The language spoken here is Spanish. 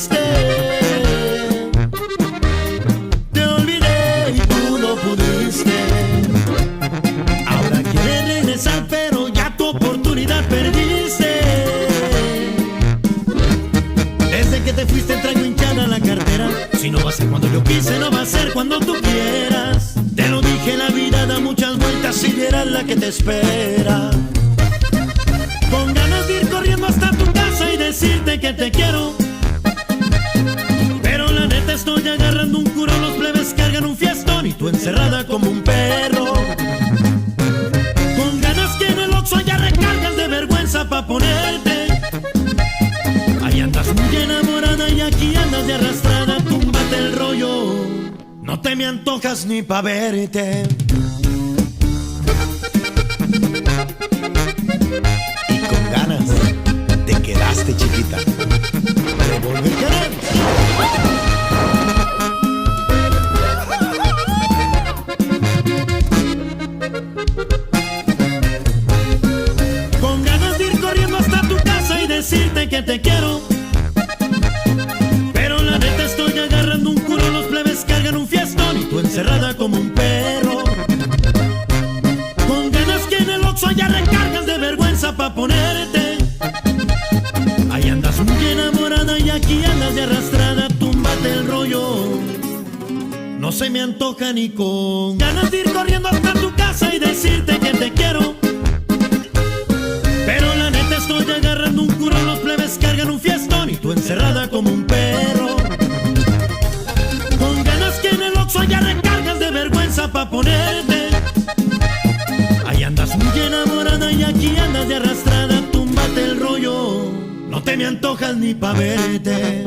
fuiste. Te olvidé y tú no pudiste. Ahora quieres regresar, pero ya tu oportunidad perdiste. Desde que te fuiste traigo hinchada la cartera. Si no va a ser cuando yo quise, no va a ser cuando tú quieras. Te lo dije, la vida da muchas vueltas, si vieras la que te espera. Con ganas de ir corriendo hasta tu casa y decirte que te quiero, pero la neta estoy agarrando un curo. Los plebes cargan un fiestón y tú encerrada como un perro. Con ganas que en el Oxxo ya recargas de vergüenza pa' ponerte. Ahí andas muy enamorada y aquí andas de arrastrada. Túmbate el rollo, no te me antojas ni pa' verte. Quedaste chiquita, de volver a querer. Con ganas de ir corriendo hasta tu casa y decirte que te quiero, pero la neta estoy agarrando un curo. Los plebes cargan un fiestón y tú encerrada como un perro. Con ganas que en el Oxxo ya recargas de vergüenza pa' ponerte. Ahí andas muy enamorada y aquí andas de arrastrada. Túmbate el rollo, no se me antoja ni con ganas de ir corriendo hasta tu casa y decirte que te quiero, pero la neta estoy agarrando un curo. Los plebes cargan un fiestón y tú encerrada como un perro. Con ganas que en el Oxxo ya recargas de vergüenza pa' ponerte. Ahí andas muy enamorada y aquí andas de arrastrada. Túmbate el rollo, no te me antojas ni pa' verte.